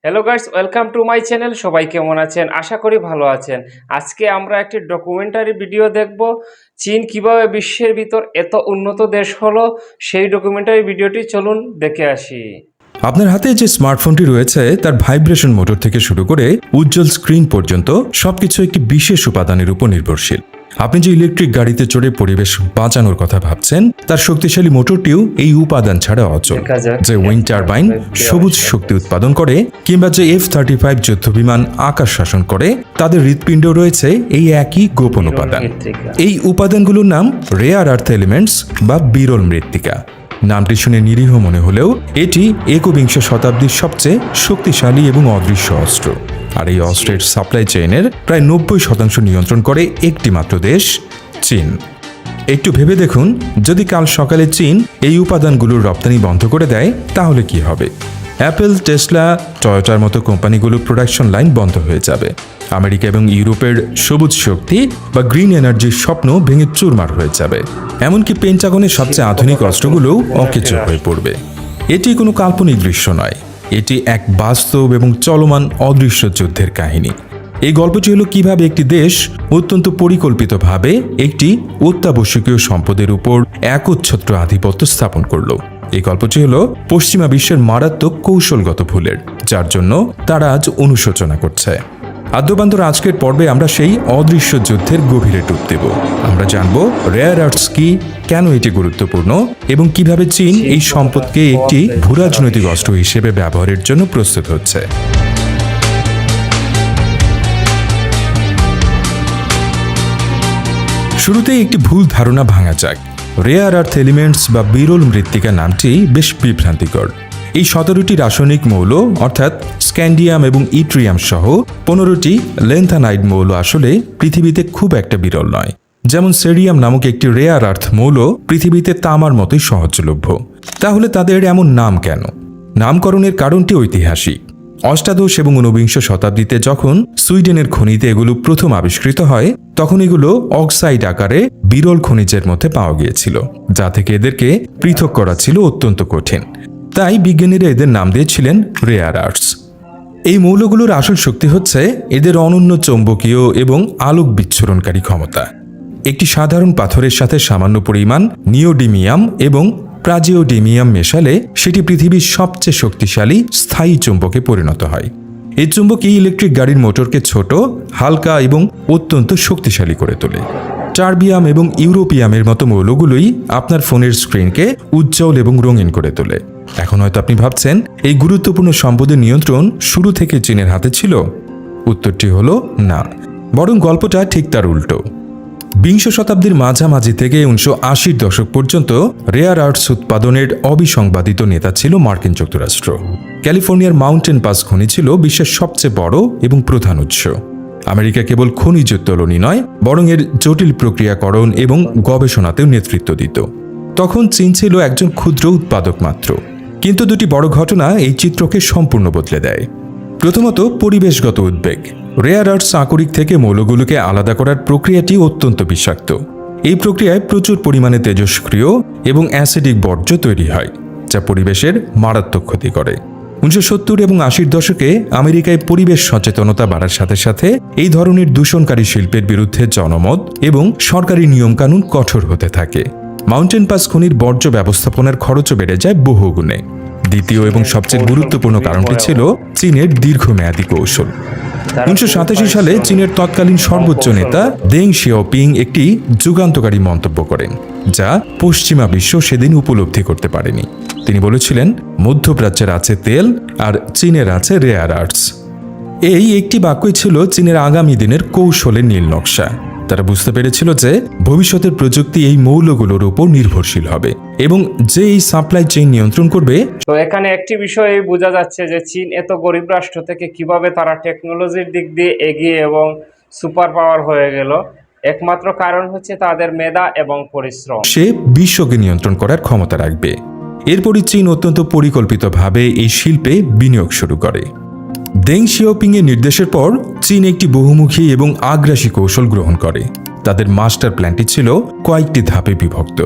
Hello guys, welcome to my channel. সবাই কেমন আছেন? আশা করি ভালো আছেন। আজকে আমরা একটি ডকুমেন্টারি ভিডিও দেখব, চীন কিভাবে বিশ্বের ভিতর এত উন্নত দেশ হলো। সেই ডকুমেন্টারি ভিডিওটি চলুন দেখে আসি। আপনার হাতে যে স্মার্টফোনটি রয়েছে তার ভাইব্রেশন মোটর থেকে শুরু করে উজ্জ্বল স্ক্রিন পর্যন্ত সবকিছু একটি বিশেষ উপাদানের উপর নির্ভরশীল। আপনি যে ইলেকট্রিক গাড়িতে চড়ে পরিবেশ বাঁচানোর কথা ভাবছেন তার শক্তিশালী মোটরটিও এই উপাদান ছাড়া অচল। যে উইন্ড টারবাইন সবুজ শক্তি উৎপাদন করে কিংবা যে F-35 যুদ্ধবিমান আকাশ শাসন করে তাদের হৃৎপিণ্ড রয়েছে এই একই গোপন উপাদান। এই উপাদানগুলোর নাম রেয়ার আর্থ এলিমেন্টস বা বিরল মৃত্তিকা। নামটি শুনে নিরীহ মনে হলেও এটি একবিংশ শতাব্দীর সবচেয়ে শক্তিশালী এবং অদৃশ্য অস্ত্র। আর এই অস্ত্রের সাপ্লাই চেইনের প্রায় 90% নিয়ন্ত্রণ করে একটি মাত্র দেশ, চীন। একটু ভেবে দেখুন, যদি কাল সকালে চীন এই উপাদানগুলোর রপ্তানি বন্ধ করে দেয় তাহলে কি হবে? অ্যাপেল, টেসলা, টয়োটার মতো কোম্পানিগুলোর প্রোডাকশন লাইন বন্ধ হয়ে যাবে। আমেরিকা এবং ইউরোপের সবুজ শক্তি বা গ্রিন এনার্জির স্বপ্ন ভেঙে চুরমার হয়ে যাবে। এমনকি পেন্টাগনের সবচেয়ে আধুনিক অস্ত্রগুলোও অকেজো হয়ে পড়বে। এটি কোনো কাল্পনিক দৃশ্য নয়, এটি এক বাস্তব এবং চলমান অদৃশ্য যুদ্ধের কাহিনী। এই গল্পটি হলো কিভাবে একটি দেশ অত্যন্ত পরিকল্পিতভাবে একটি অত্যাবশ্যকীয় সম্পদের উপর একচ্ছত্র আধিপত্য স্থাপন করলো। এই গল্পটি হলো পশ্চিমা বিশ্বের মারাত্মক কৌশলগত ভুলের, যার জন্য তারা আজ অনুশোচনা করছে। আদ্যবান্তর আজকের পর্বে আমরা সেই অদৃশ্য যুদ্ধের গভীরে ডুব দেব। আমরা জানব রেয়ার আর্থস কি, কেন এটি গুরুত্বপূর্ণ এবং কিভাবে চীন এই সম্পদকে একটি ভূরাজনৈতিক অস্ত্র হিসেবে ব্যবহারের জন্য প্রস্তুত হচ্ছে। শুরুতেই একটি ভুল ধারণা ভাঙা যাক। রেয়ার আর্থ এলিমেন্টস বা বিরল মৃত্তিকা নামটি বেশ বিভ্রান্তিকর। এই 17টি রাসায়নিক মৌল অর্থাৎ স্ক্যান্ডিয়াম এবং ইট্রিয়াম সহ 15টি লেন্থানাইড মৌল আসলে পৃথিবীতে খুব একটা বিরল নয়। যেমন সেরিয়াম নামক একটি রেয়ার আর্থ মৌল পৃথিবীতে তামার মতোই সহজলভ্য। তাহলে তাদের এমন নাম কেন? নামকরণের কারণটি ঐতিহাসিক। অষ্টাদশ এবং ঊনবিংশ শতাব্দীতে যখন সুইডেনের খনিতে এগুলো প্রথম আবিষ্কৃত হয় তখন এগুলো অক্সাইড আকারে বিরল খনিজের মধ্যে পাওয়া গিয়েছিল, যা থেকে এদেরকে পৃথক করা ছিল অত্যন্ত কঠিন। তাই বিজ্ঞানীরা এদের নাম দিয়েছিলেন রেয়ার আর্থস। এই মৌলগুলোর আসল শক্তি হচ্ছে এদের অনন্য চৌম্বকীয় এবং আলোক বিচ্ছুরণকারী ক্ষমতা। একটি সাধারণ পাথরের সাথে সামান্য পরিমাণ নিওডিমিয়াম এবং প্রাজিওডিমিয়াম মেশালে সেটি পৃথিবীর সবচেয়ে শক্তিশালী স্থায়ী চুম্বকে পরিণত হয়। এই চুম্বক এই ইলেকট্রিক গাড়ির মোটরকে ছোট, হালকা এবং অত্যন্ত শক্তিশালী করে তোলে। টার্বিয়াম এবং ইউরোপিয়ামের মতো মৌলগুলোই আপনার ফোনের স্ক্রিনকে উজ্জ্বল এবং রঙিন করে তোলে। এখন হয়তো আপনি ভাবছেন, এই গুরুত্বপূর্ণ সম্পদের নিয়ন্ত্রণ শুরু থেকে চীনের হাতে ছিল? উত্তরটি হলো না, বরং গল্পটা ঠিক তার উল্টো। বিংশ শতাব্দীর মাঝামাঝি থেকে 1980-র দশক পর্যন্ত রেয়ার আর্থস উৎপাদনের অবিসংবাদিত নেতা ছিল মার্কিন যুক্তরাষ্ট্র। ক্যালিফোর্নিয়ার মাউন্টেন পাস খনি ছিল বিশ্বের সবচেয়ে বড় এবং প্রধান উৎস। আমেরিকা কেবল খনিজ উত্তোলনই নয়, বরং এর জটিল প্রক্রিয়াকরণ এবং গবেষণাতেও নেতৃত্ব দিত। তখন চীন ছিল একজন ক্ষুদ্র উৎপাদক মাত্র। কিন্তু দুটি বড় ঘটনা এই চিত্রকে সম্পূর্ণ বদলে দেয়। প্রথমত, পরিবেশগত উদ্বেগ। রেয়ার আর্থস আকরিক থেকে মৌলগুলোকে আলাদা করার প্রক্রিয়াটি অত্যন্ত বিষাক্ত। এই প্রক্রিয়ায় প্রচুর পরিমাণে তেজস্ক্রিয় এবং অ্যাসিডিক বর্জ্য তৈরি হয়, যা পরিবেশের মারাত্মক ক্ষতি করে। 1970 এবং 80-র দশকে আমেরিকায় পরিবেশ সচেতনতা বাড়ার সাথে সাথে এই ধরনের দূষণকারী শিল্পের বিরুদ্ধে জনমত এবং সরকারি নিয়মকানুন কঠোর হতে থাকে। মাউন্টেন পাস খনির বর্জ্য ব্যবস্থাপনার খরচও বেড়ে যায় বহুগুণে। দ্বিতীয় এবং সবচেয়ে গুরুত্বপূর্ণ কারণটি ছিল চীনের দীর্ঘমেয়াদী কৌশল। 1987 সালে চীনের তৎকালীন সর্বোচ্চ নেতা দেং শিয়াওপিং একটি যুগান্তকারী মন্তব্য করেন, যা পশ্চিমা বিশ্ব সেদিন উপলব্ধি করতে পারেনি। তিনি বলেছিলেন, মধ্যপ্রাচ্যের আছে তেল আর চীনের আছে রেয়ার আর্থস। এই একটি বাক্যই ছিল চীনের আগামী দিনের কৌশলের নীল নকশা। তারা বুঝতে পেরেছিল যে ভবিষ্যতের প্রযুক্তি এই মৌলগুলোর উপর নির্ভরশীল হবে এবং যে এই সাপ্লাই চেইন নিয়ন্ত্রণ করবে। তো এখানে একটি বিষয় বোঝা যাচ্ছে যে চীন এত গরিব রাষ্ট্র থেকে কিভাবে তারা টেকনোলজির দিক দিয়ে এগিয়ে এবং সুপার পাওয়ার হয়ে গেল। একমাত্র কারণ হচ্ছে তাদের মেধা এবং পরিশ্রম। সে বিশ্বকে নিয়ন্ত্রণ করার ক্ষমতা রাখবে। এরপরই চীন অত্যন্ত পরিকল্পিতভাবে এই শিল্পে বিনিয়োগ শুরু করে। দেং শিয়াওপিং এর নির্দেশের পর চীন একটি বহুমুখী এবং আগ্রাসী কৌশল গ্রহণ করে। তাদের মাস্টার প্ল্যানটি ছিল কয়েকটি ধাপে বিভক্ত।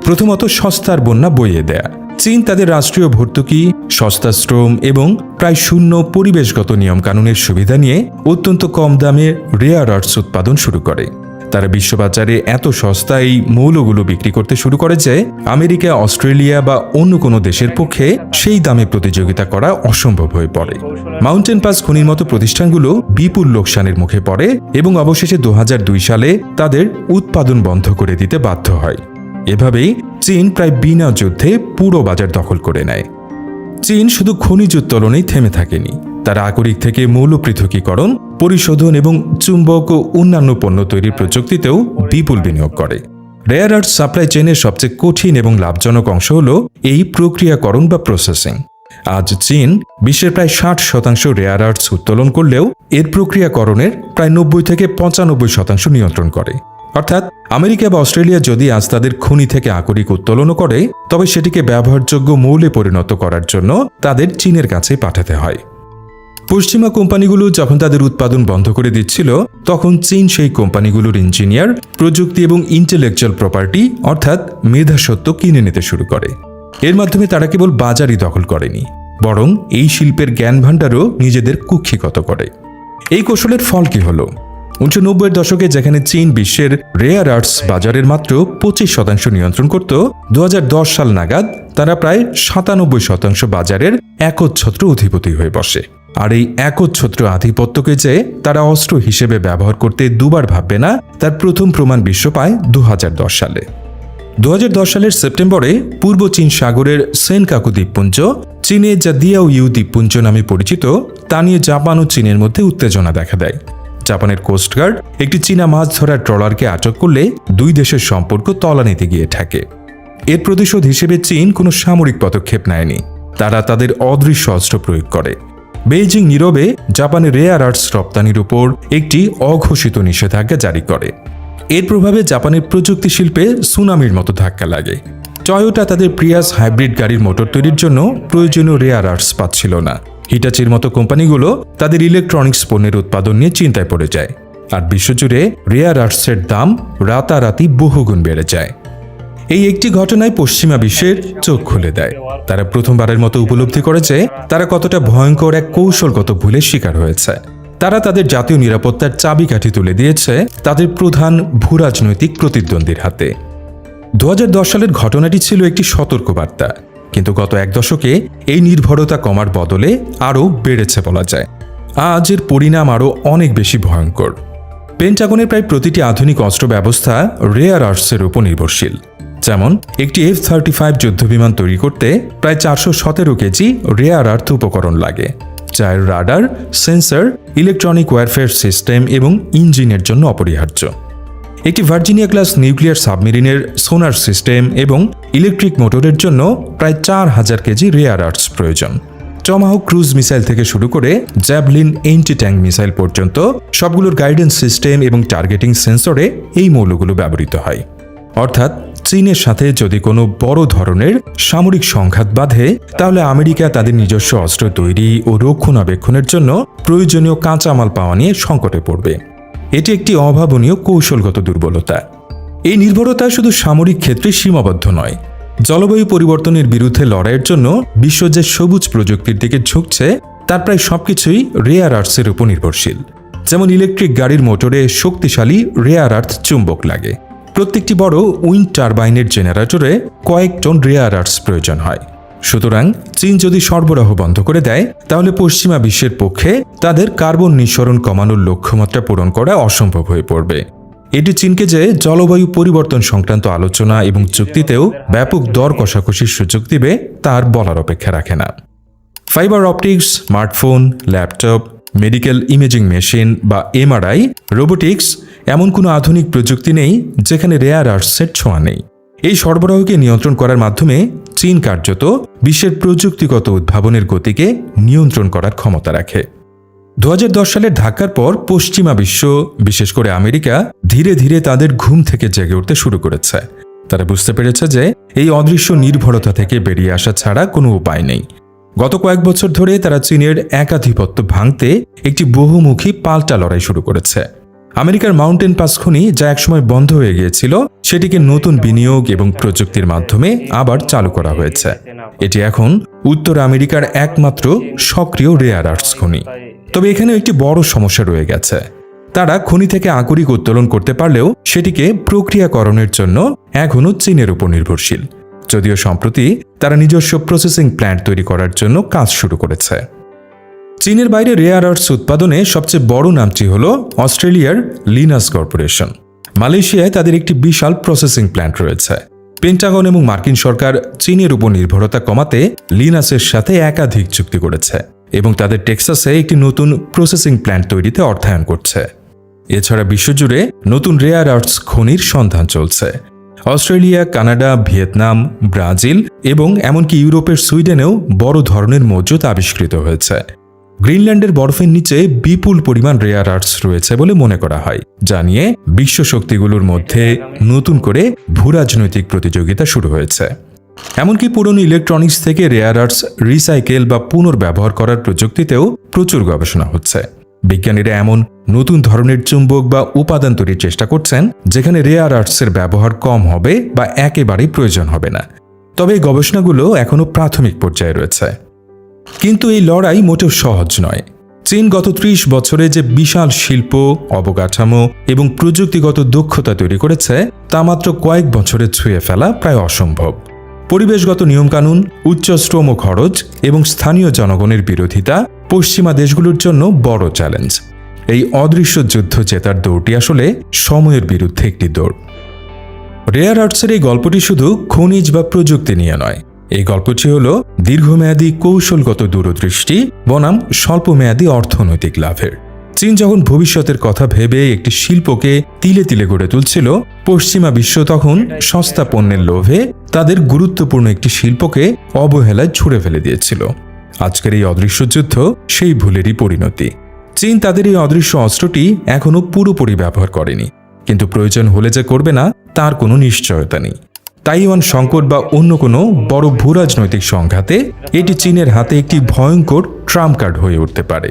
প্রথমত, সস্তার বন্যা বইয়ে দেয়া। চীন তাদের রাষ্ট্রীয় ভর্তুকি, সস্তা শ্রম এবং প্রায় শূন্য পরিবেশগত নিয়মকানুনের সুবিধা নিয়ে অত্যন্ত কম দামে রেয়ার আর্থস উৎপাদন শুরু করে। তারা বিশ্ববাজারে এত সস্তা এই মৌলগুলো বিক্রি করতে শুরু করে যে আমেরিকা, অস্ট্রেলিয়া বা অন্য কোনো দেশের পক্ষে সেই দামে প্রতিযোগিতা করা অসম্ভব হয়ে পড়ে। মাউন্টেন পাস খনির মতো প্রতিষ্ঠানগুলো বিপুল লোকসানের মুখে পড়ে এবং অবশেষে 2002 সালে তাদের উৎপাদন বন্ধ করে দিতে বাধ্য হয়। এভাবেই চীন প্রায় বিনা যুদ্ধে পুরো বাজার দখল করে নেয়। চীন শুধু খনিজ উত্তোলনেই থেমে থাকেনি, তারা আকরিক থেকে মৌল পৃথকীকরণ, পরিশোধন এবং চুম্বক ও অন্যান্য পণ্য তৈরির প্রযুক্তিতেও বিপুল বিনিয়োগ করে। রেয়ার আর্থ সাপ্লাই চেইনের সবচেয়ে কঠিন এবং লাভজনক অংশ হল এই প্রক্রিয়াকরণ বা প্রসেসিং। আজ চীন বিশ্বের প্রায় 60% রেয়ার আর্থস উত্তোলন করলেও এর প্রক্রিয়াকরণের প্রায় 90 থেকে 95% নিয়ন্ত্রণ করে। অর্থাৎ আমেরিকা বা অস্ট্রেলিয়া যদি আজ তাদের খনি থেকে আকরিক উত্তোলনও করে, তবে সেটিকে ব্যবহারযোগ্য মৌলে পরিণত করার জন্য তাদের চীনের কাছে পাঠাতে হয়। পশ্চিমা কোম্পানিগুলো যখন তাদের উৎপাদন বন্ধ করে দিচ্ছিল, তখন চীন সেই কোম্পানিগুলোর ইঞ্জিনিয়ার, প্রযুক্তি এবং ইন্টেলেকচুয়াল প্রপার্টি অর্থাৎ মেধাস্বত্ব কিনে নিতে শুরু করে। এর মাধ্যমে তারা কেবল বাজারই দখল করেনি, বরং এই শিল্পের জ্ঞান ভাণ্ডারও নিজেদের কুক্ষিগত করে। এই কৌশলের ফল কি হলো? 1990-এর দশকে যেখানে চীন বিশ্বের রেয়ার আর্থস বাজারের মাত্র 25% নিয়ন্ত্রণ করত, 2010 সাল নাগাদ তারা প্রায় 97% বাজারের একচ্ছত্র অধিপতি হয়ে বসে। আর এই একচ্ছত্র আধিপত্যকে যে তারা অস্ত্র হিসেবে ব্যবহার করতে দুবার ভাববে না, তার প্রথম প্রমাণ বিশ্ব পায় 2010 সালে। 2010 সালের সেপ্টেম্বরে পূর্ব চীন সাগরের সেনকাকু দ্বীপপুঞ্জ, চীনে যা দিয়াও ইউ দ্বীপপুঞ্জ নামে পরিচিত, তা নিয়ে জাপান ও চীনের মধ্যে উত্তেজনা দেখা দেয়। জাপানের কোস্টগার্ড একটি চীনা মাছ ধরার ট্রলারকে আটক করলে দুই দেশের সম্পর্ক তলানিতে গিয়ে ঠেকে। এর প্রতিশোধ হিসেবে চীন কোনো সামরিক পদক্ষেপ নেয়নি, তারা তাদের অদৃশ্য অস্ত্র প্রয়োগ করে। বেইজিং নীরবে জাপানের রেয়ার আর্থস রপ্তানির উপর একটি অঘোষিত নিষেধাজ্ঞা জারি করে। এর প্রভাবে জাপানের প্রযুক্তি শিল্পে সুনামির মতো ধাক্কা লাগে। টয়োটা তাদের প্রিয়াস হাইব্রিড গাড়ির মোটর তৈরির জন্য প্রয়োজনীয় রেয়ার আর্থস পাচ্ছিল না। হিটাচির মতো কোম্পানিগুলো তাদের ইলেকট্রনিক্স পণ্যের উৎপাদন নিয়ে চিন্তায় পড়ে যায়, আর বিশ্বজুড়ে রেয়ার আর্থসের দাম রাতারাতি বহুগুণ বেড়ে যায়। এই একটি ঘটনায় পশ্চিমা বিশ্বের চোখ খুলে দেয়। তারা প্রথমবারের মতো উপলব্ধি করেছে তারা কতটা ভয়ঙ্কর এক কৌশলগত ভুলের শিকার হয়েছে। তারা তাদের জাতীয় নিরাপত্তার চাবিকাঠি তুলে দিয়েছে তাদের প্রধান ভূরাজনৈতিক প্রতিদ্বন্দ্বীর হাতে। 2010 সালের ঘটনাটি ছিল একটি সতর্কবার্তা, কিন্তু গত এক দশকে এই নির্ভরতা কমার বদলে আরও বেড়েছে বলা যায়। আজ এর পরিণাম আরও অনেক বেশি ভয়ঙ্কর। পেন্টাগনের প্রায় প্রতিটি আধুনিক অস্ত্র ব্যবস্থা রেয়ার আর্থসের উপর নির্ভরশীল। যেমন একটি F-35 যুদ্ধবিমান তৈরি করতে প্রায় 417 কেজি রেয়ার আর্থ উপকরণ লাগে, যা radar, sensor, electronic warfare system এবং ইঞ্জিনের জন্য অপরিহার্য। একটি ভার্জিনিয়া ক্লাস নিউক্লিয়ার সাবমেরিনের সোনার সিস্টেম এবং ইলেকট্রিক মোটরের জন্য প্রায় 4000 কেজি রেয়ার আর্থস প্রয়োজন। টমাহক ক্রুজ মিসাইল থেকে শুরু করে জ্যাভলিন এন্টি ট্যাঙ্ক মিসাইল পর্যন্ত সবগুলোর গাইডেন্স সিস্টেম এবং টার্গেটিং সেন্সরে এই মৌলগুলো ব্যবহৃত হয়। অর্থাৎ চীনের সাথে যদি কোনো বড় ধরনের সামরিক সংঘাত বাধে, তাহলে আমেরিকা তাদের নিজস্ব অস্ত্র তৈরি ও রক্ষণাবেক্ষণের জন্য প্রয়োজনীয় কাঁচামাল পাওয়া নিয়ে সংকটে পড়বে। এটি একটি অভাবনীয় কৌশলগত দুর্বলতা। এই নির্ভরতা শুধু সামরিক ক্ষেত্রে সীমাবদ্ধ নয়। জলবায়ু পরিবর্তনের বিরুদ্ধে লড়াইয়ের জন্য বিশ্ব যে সবুজ প্রযুক্তির দিকে ঝুঁকছে, তার প্রায় সবকিছুই রেয়ার আর্থসের উপর নির্ভরশীল। যেমন ইলেকট্রিক গাড়ির মোটরে শক্তিশালী রেয়ার আর্থ চুম্বক লাগে। প্রত্যেকটি বড় উইন্ড টারবাইনের জেনারেটরে কয়েক টন রেয়ার আর্থস প্রয়োজন হয়। সুতরাং চীন যদি সরবরাহ বন্ধ করে দেয়, তাহলে পশ্চিমা বিশ্বের পক্ষে তাদের কার্বন নিঃসরণ কমানোর লক্ষ্যমাত্রা পূরণ করা অসম্ভব হয়ে পড়বে। এটি চীনকে যে জলবায়ু পরিবর্তন সংক্রান্ত আলোচনা এবং চুক্তিতেও ব্যাপক দর কষাকষির সুযোগ দিবে তার বলার অপেক্ষা রাখে না। Fibre optics, smartphone, laptop, medical imaging machine বা MRI, রোবোটিক্স, এমন কোনো আধুনিক প্রযুক্তি নেই যেখানে রেয়ার আর্থসের ছোঁয়া নেই। এই সরবরাহকে নিয়ন্ত্রণ করার মাধ্যমে চীন কার্যত বিশ্বের প্রযুক্তিগত উদ্ভাবনের গতিকে নিয়ন্ত্রণ করার ক্ষমতা রাখে। 2010 সালের ধাক্কার পর পশ্চিমা বিশ্ব, বিশেষ করে আমেরিকা, ধীরে ধীরে তাদের ঘুম থেকে জেগে উঠতে শুরু করেছে। তারা বুঝতে পেরেছে যে এই অদৃশ্য নির্ভরতা থেকে বেরিয়ে আসা ছাড়া কোনো উপায় নেই। গত কয়েক বছর ধরে তারা চীনের একাধিপত্য ভাঙতে একটি বহুমুখী পাল্টা লড়াই শুরু করেছে। আমেরিকার মাউন্টেন পাস খনি যা একসময় বন্ধ হয়ে গিয়েছিল সেটিকে নতুন বিনিয়োগ এবং প্রযুক্তির মাধ্যমে আবার চালু করা হয়েছে। এটি এখন উত্তর আমেরিকার একমাত্র সক্রিয় রেয়ার আর্থস খনি। তবে এখানে একটি বড় সমস্যা রয়ে গেছে। তারা খনি থেকে আকরিক উত্তোলন করতে পারলেও সেটিকে প্রক্রিয়াকরণের জন্য এখনও চীনের উপর নির্ভরশীল, যদিও সম্প্রতি তারা নিজস্ব প্রসেসিং প্ল্যান্ট তৈরি করার জন্য কাজ শুরু করেছে। চীনের বাইরে রেয়ার আর্থস উৎপাদনে সবচেয়ে বড় নামটি হল অস্ট্রেলিয়ার লিনাস কর্পোরেশন। মালয়েশিয়ায় তাদের একটি বিশাল প্রসেসিং প্ল্যান্ট রয়েছে। পেন্টাগন এবং মার্কিন সরকার চীনের উপর নির্ভরতা কমাতে লিনাসের সাথে একাধিক চুক্তি করেছে এবং তাদের টেক্সাসে একটি নতুন প্রসেসিং প্ল্যান্ট তৈরিতে অর্থায়ন করছে। এছাড়া বিশ্বজুড়ে নতুন রেয়ার আর্থস খনির সন্ধান চলছে। অস্ট্রেলিয়া, কানাডা, ভিয়েতনাম, ব্রাজিল এবং এমনকি ইউরোপের সুইডেনেও বড় ধরনের মজুদ আবিষ্কৃত হয়েছে। গ্রিনল্যান্ডের বরফের নিচে বিপুল পরিমাণ রেয়ার আর্থস রয়েছে বলে মনে করা হয়, যা নিয়ে বিশ্ব শক্তিগুলোর মধ্যে নতুন করে ভূরাজনৈতিক প্রতিযোগিতা শুরু হয়েছে। এমনকি পুরনো ইলেকট্রনিক্স থেকে রেয়ার আর্থস রিসাইকেল বা পুনর্ব্যবহার করার প্রযুক্তিতেও প্রচুর গবেষণা হচ্ছে। বিজ্ঞানীরা এমন নতুন ধরনের চুম্বক বা উপাদান তৈরির চেষ্টা করছেন যেখানে রেয়ার আর্থসের ব্যবহার কম হবে বা একেবারেই প্রয়োজন হবে না। তবে এই গবেষণাগুলো এখনও প্রাথমিক পর্যায়ে রয়েছে। কিন্তু এই লড়াই মোটেও সহজ নয়। চীন গত ৩০ বছরে যে বিশাল শিল্প, অবকাঠামো এবং প্রযুক্তিগত দক্ষতা তৈরি করেছে তা মাত্র কয়েক বছরে ছুঁয়ে ফেলা প্রায় অসম্ভব। পরিবেশগত নিয়মকানুন, উচ্চ শ্রম খরচ এবং স্থানীয় জনগণের বিরোধিতা পশ্চিমা দেশগুলোর জন্য বড় চ্যালেঞ্জ। এই অদৃশ্য যুদ্ধ জেতার দৌড়টি আসলে সময়ের বিরুদ্ধে একটি দৌড়। রেয়ার আর্থসের এই গল্পটি শুধু খনিজ বা প্রযুক্তি নিয়ে নয়। এই গল্পটি হল দীর্ঘমেয়াদী কৌশলগত দূরদৃষ্টি বনাম স্বল্পমেয়াদী অর্থনৈতিক লাভের। চীন যখন ভবিষ্যতের কথা ভেবে একটি শিল্পকে তিলে তিলে গড়ে তুলছিল, পশ্চিমা বিশ্ব তখন সস্তা পণ্যের লোভে তাদের গুরুত্বপূর্ণ একটি শিল্পকে অবহেলায় ছুঁড়ে ফেলে দিয়েছিল। আজকের এই অদৃশ্য যুদ্ধ সেই ভুলেরই পরিণতি। চীন তাদের এই অদৃশ্য অস্ত্রটি এখনও পুরোপুরি ব্যবহার করেনি, কিন্তু প্রয়োজন হলে যে করবে না তার কোনো নিশ্চয়তা নেই। তাইওয়ান সংকট বা অন্য কোনো বড় ভূরাজনৈতিক সংঘাতে এটি চীনের হাতে একটি ভয়ঙ্কর ট্রাম্প কার্ড হয়ে উঠতে পারে।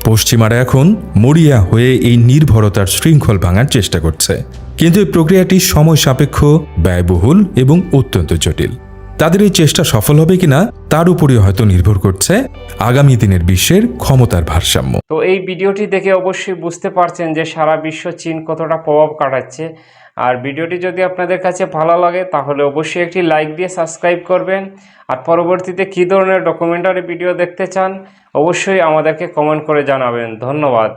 পশ্চিমারা এখন মরিয়া হয়ে এই নির্ভরতার শৃঙ্খল ভাঙার চেষ্টা করছে, কিন্তু এই প্রক্রিয়াটি সময় সাপেক্ষ, ব্যয়বহুল এবং অত্যন্ত জটিল। তাদের এই চেষ্টা সফল হবে কিনা তার উপরে হয়তো নির্ভর করছে আগামী দিনের বিশ্বের ক্ষমতার ভারসাম্য। তো এই ভিডিওটি দেখে অবশ্যই বুঝতে পারছেন যে সারা বিশ্ব চীন কতটা প্রভাব কাটাচ্ছে। আর ভিডিওটি যদি আপনাদের কাছে ভালো লাগে তাহলে অবশ্যই একটি লাইক দিয়ে সাবস্ক্রাইব করবেন। আর পরবর্তীতে কী ধরনের ডকুমেন্টারি ভিডিও দেখতে চান অবশ্যই আমাদেরকে কমেন্ট করে জানাবেন। ধন্যবাদ।